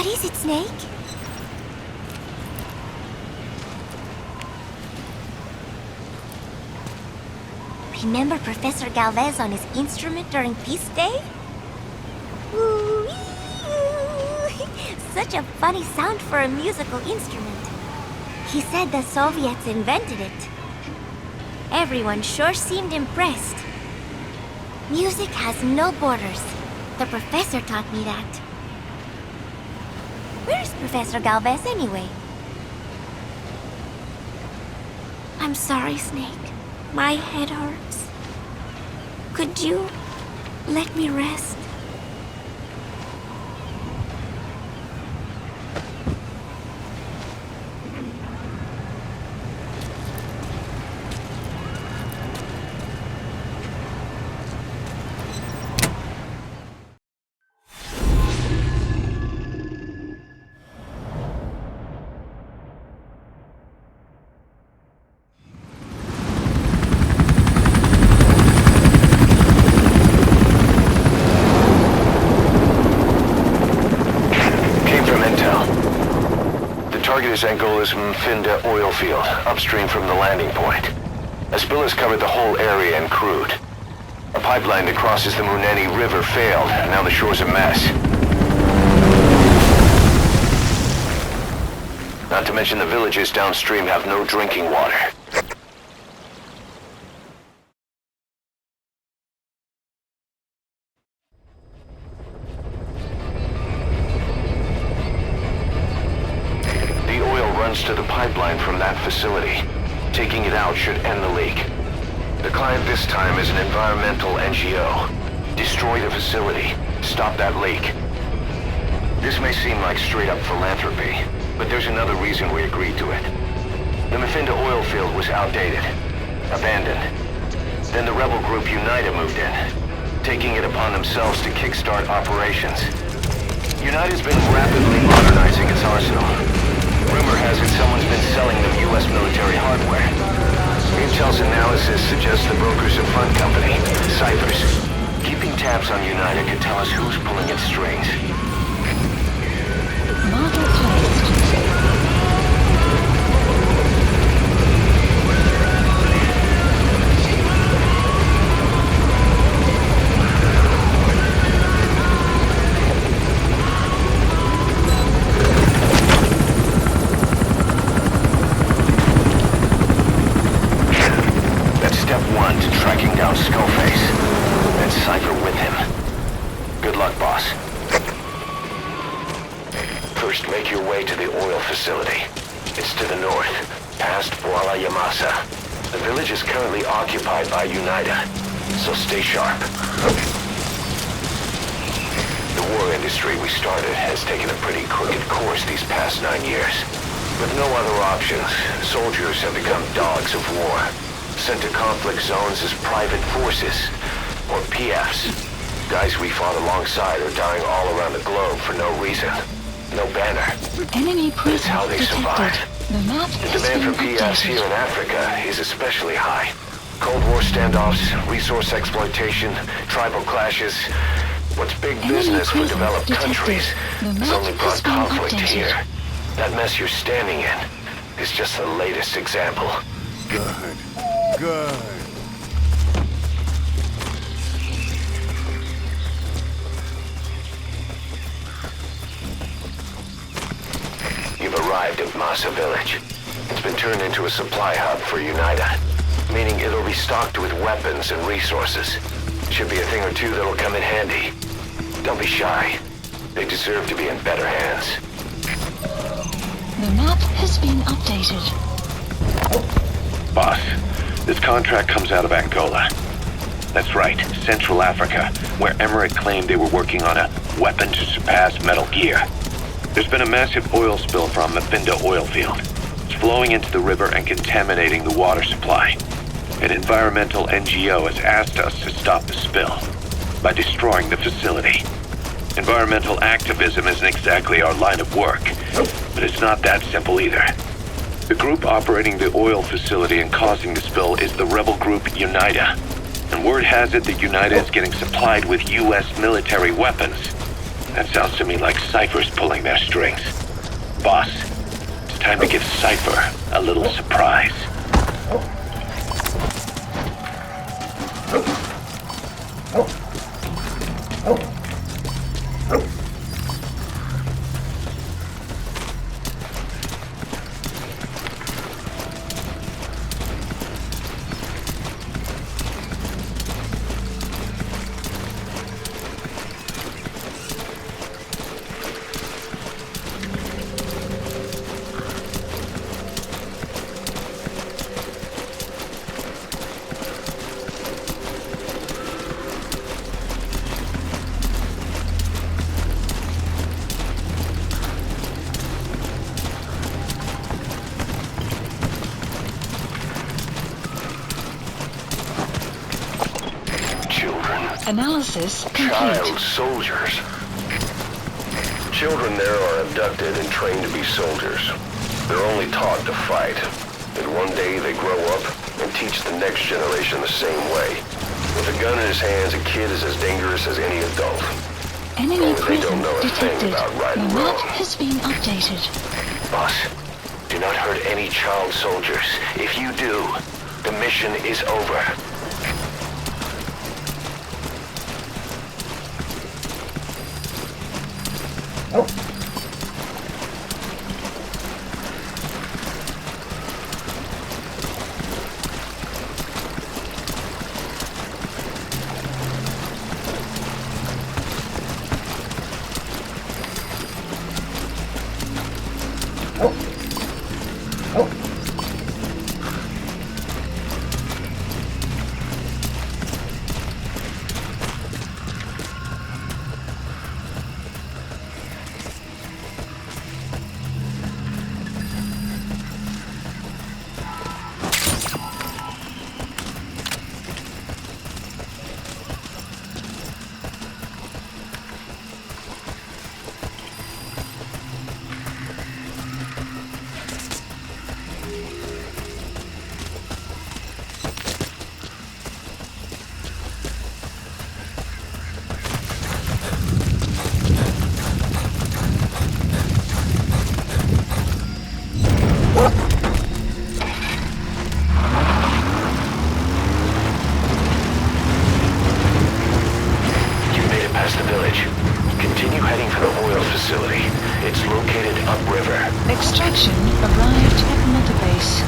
What is it, Snake? Remember Professor Galvez on his instrument during Peace Day? Ooh-wee-oo. Such a funny sound for a musical instrument. He said the Soviets invented it. Everyone sure seemed impressed. Music has no borders. The professor taught me that. Where's Professor Galvez anyway? I'm sorry, Snake. My head hurts. Could you let me rest? Is Angola's Mfinda oil field, upstream from the landing point. A spill has covered the whole area and crude. A pipeline that crosses the Muneni River failed, and now the shore's a mess. Not to mention the villages downstream have no drinking water. To the pipeline from that facility. Taking it out should end the leak. The client this time is an environmental NGO. Destroy the facility. Stop that leak. This may seem like straight-up philanthropy, but there's another reason we agreed to it. The Mfinda oil field was outdated, abandoned. Then the rebel group UNITA moved in, taking it upon themselves to kickstart operations. UNITA's been rapidly modernizing its arsenal. Rumor has it someone's been selling them U.S. military hardware. Intel's analysis suggests the broker's a front company, Cyphers. Keeping tabs on UNITA could tell us who's pulling its strings. Model placed. Skullface, and Cypher with him. Good luck, boss. First, make your way to the oil facility. It's to the north, past Bwala Yamasa. The village is currently occupied by UNITA, so stay sharp. The war industry we started has taken a pretty crooked course these past 9 years. With no other options, soldiers have become dogs of war. Sent to conflict zones as private forces, or PFs. Guys we fought alongside are dying all around the globe for no reason. No banner. Enemy That's how they presence survive. detected. The map The has demand for been PFs updated. here in Africa is especially high. Cold War standoffs, resource exploitation, tribal clashes. What's big Enemy business for presence developed detected. countries The has map only has brought been conflict updated. here. That mess you're standing in is just the latest example. Good. Good. You've arrived at Masa Village. It's been turned into a supply hub for UNITA, meaning it'll be stocked with weapons and resources. Should be a thing or two that'll come in handy. Don't be shy. They deserve to be in better hands. The map has been updated. Boss, this contract comes out of Angola. That's right, Central Africa, where Emmerich claimed they were working on a weapon to surpass Metal Gear. There's been a massive oil spill from Mfinda oil field. It's flowing into the river and contaminating the water supply. An environmental NGO has asked us to stop the spill by destroying the facility. Environmental activism isn't exactly our line of work, but it's not that simple either. The group operating the oil facility and causing the spill is the rebel group UNITA. And word has it that UNITA is getting supplied with U.S. military weapons. That sounds to me like Cypher's pulling their strings. Boss, it's time to give Cypher a little surprise. Analysis complete. Child soldiers. Children there are abducted and trained to be soldiers. They're only taught to fight. And one day they grow up and teach the next generation the same way. With a gun in his hands, a kid is as dangerous as any adult. Enemy Only they don't presence know a thing detected. about right The and map wrong. has been updated. Boss, do not hurt any child soldiers. If you do, the mission is over. Extraction arrived at Mother Base.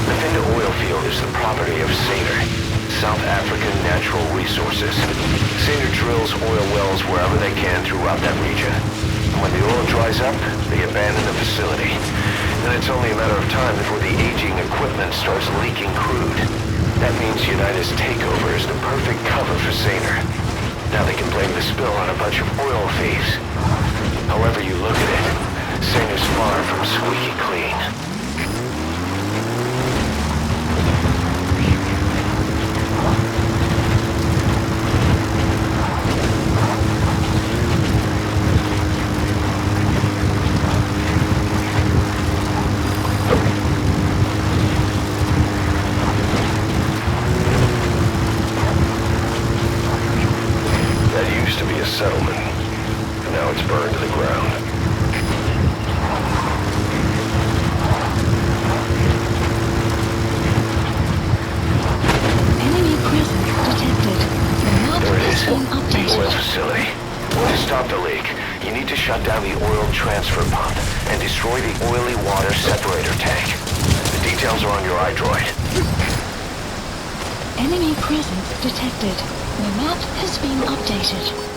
The Vinda oil field is the property of Saner, South African Natural Resources. Saner drills oil wells wherever they can throughout that region. And when the oil dries up, they abandon the facility. Then it's only a matter of time before the aging equipment starts leaking crude. That means United's takeover is the perfect cover for Saner. Now they can blame the spill on a bunch of oil thieves. However you look at it, Saner's far from squeaky clean. Settlement. Now it's burned to the ground. Enemy presence detected. The map There it has is. been The updated. oil facility. To stop the leak, you need to shut down the oil transfer pump and destroy the oily water separator tank. The details are on your iDroid. Enemy presence detected. The map has been updated.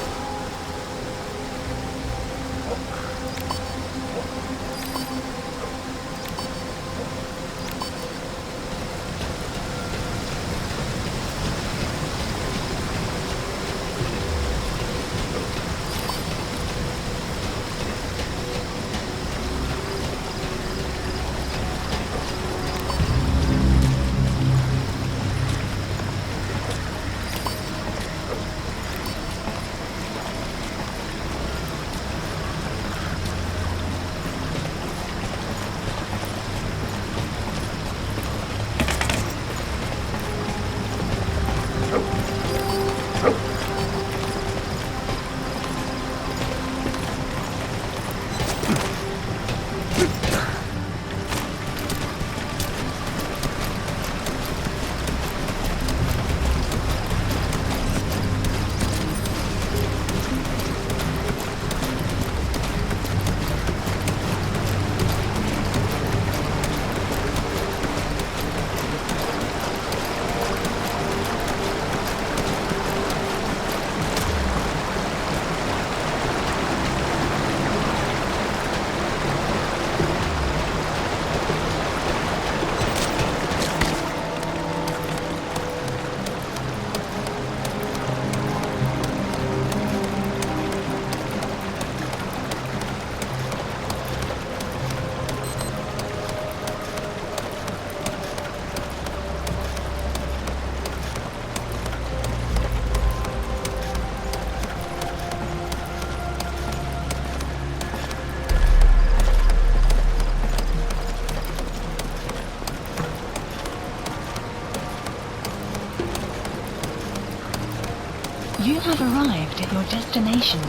You have arrived at your destination.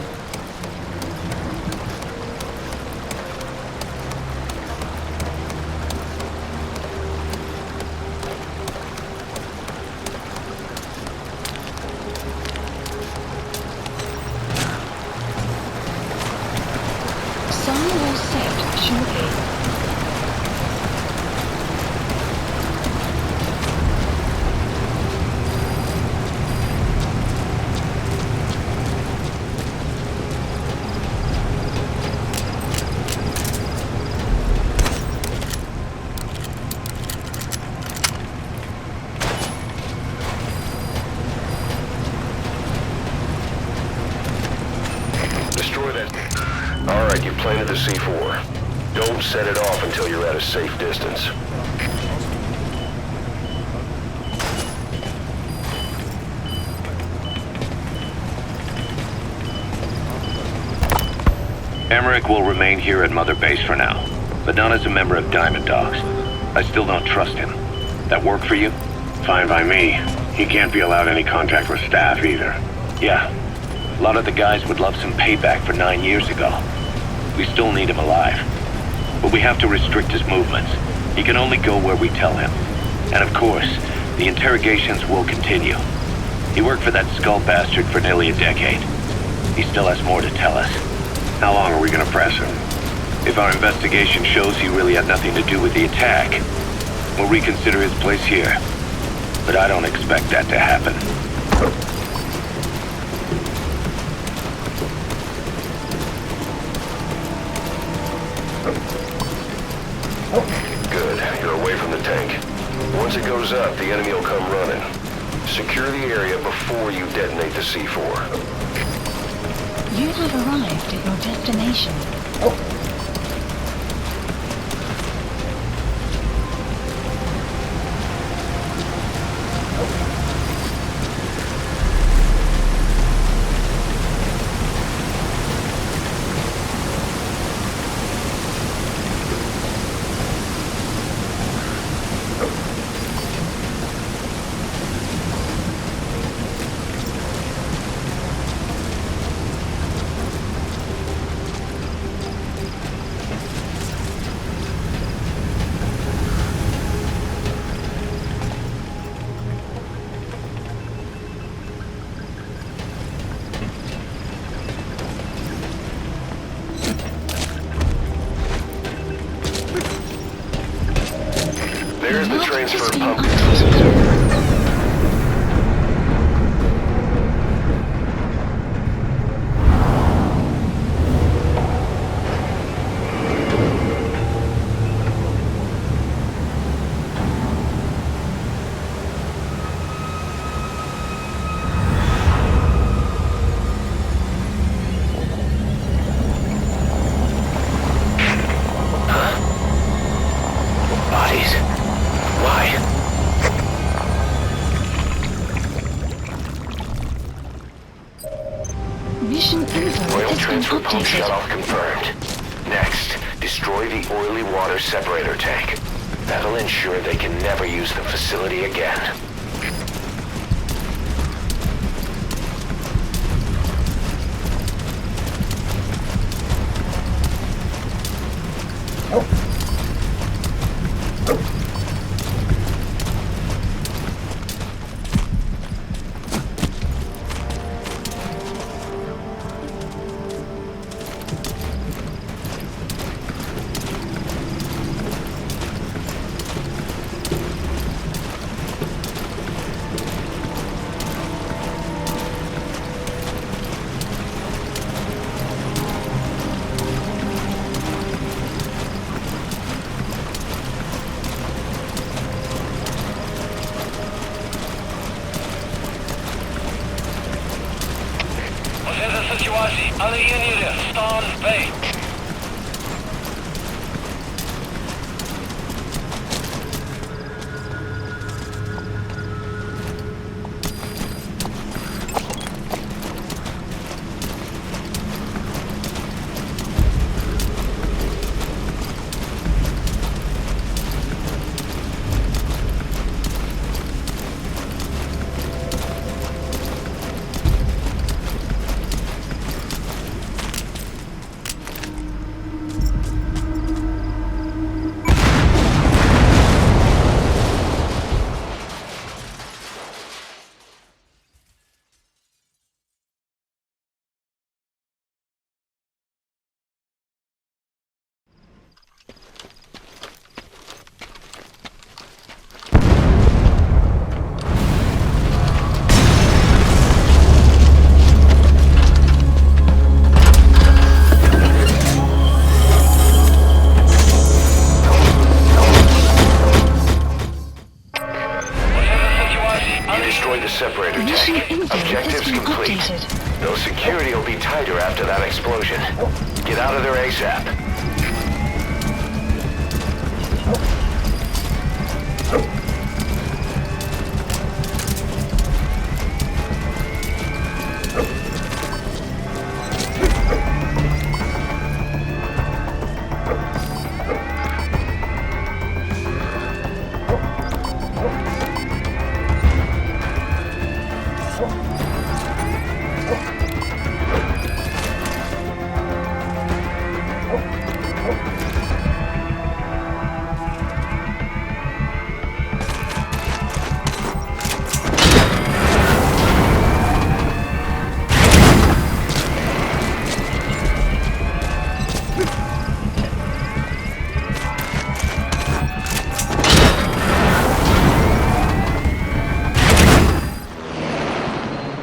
Sun will set shortly. Destroy that. Alright, you planted the C4. Don't set it off until you're at a safe distance. Emmerich will remain here at Mother Base for now, but not as a member of Diamond Dogs. I still don't trust him. That work for you? Fine by me. He can't be allowed any contact with staff either. Yeah. A lot of the guys would love some payback for 9 years ago. We still need him alive. But we have to restrict his movements. He can only go where we tell him. And of course, the interrogations will continue. He worked for that skull bastard for nearly a decade. He still has more to tell us. How long are we gonna press him? If our investigation shows he really had nothing to do with the attack, we'll reconsider his place here. But I don't expect that to happen. Good. You're away from the tank. Once it goes up, the enemy will come running. Secure the area before you detonate the C4. You have arrived at your destination. There's the transfer pump. Bodies. Why? Mission info Oil has been transfer pump updated. shutoff confirmed. Next, destroy the oily water separator tank. That'll ensure they can never use the facility again. Ocentă situații, alienire, stand by. separator Mission tank. info has Objectives been complete. updated. Though security will be tighter after that explosion. Get out of there ASAP.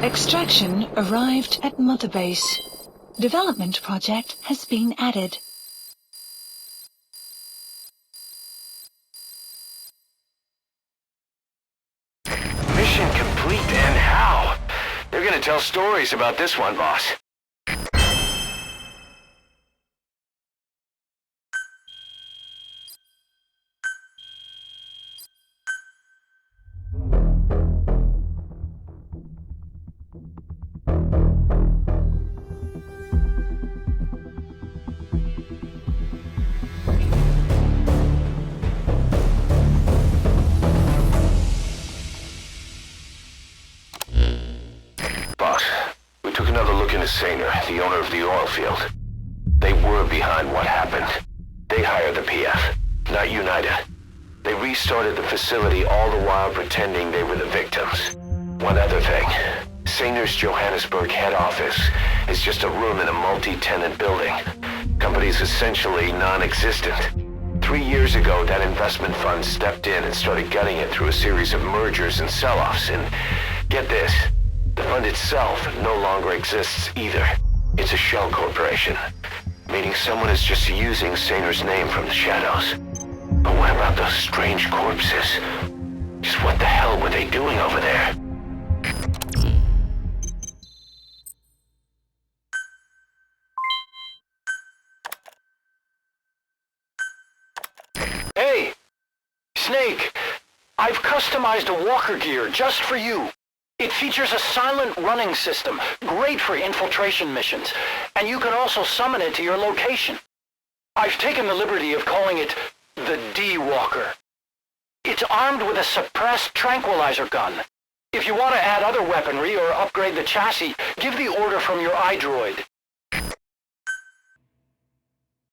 Extraction arrived at Mother Base. Development project has been added. Mission complete, and how? They're gonna tell stories about this one, boss. Boss, we took another look into Saner, the owner of the oil field. They were behind what happened. They hired the PF, not UNITA. They restarted the facility all the while pretending they were the victims. One other thing. Saner's Johannesburg head office is just a room in a multi-tenant building. Company's essentially non-existent. 3 years ago, that investment fund stepped in and started gutting it through a series of mergers and sell-offs, and get this, the fund itself no longer exists either. It's a shell corporation, meaning someone is just using Saner's name from the shadows. But what about those strange corpses? Just what the hell were they doing over there? Hey! Snake! I've customized a walker gear just for you. It features a silent running system, great for infiltration missions, and you can also summon it to your location. I've taken the liberty of calling it the D-Walker. It's armed with a suppressed tranquilizer gun. If you want to add other weaponry or upgrade the chassis, give the order from your iDroid.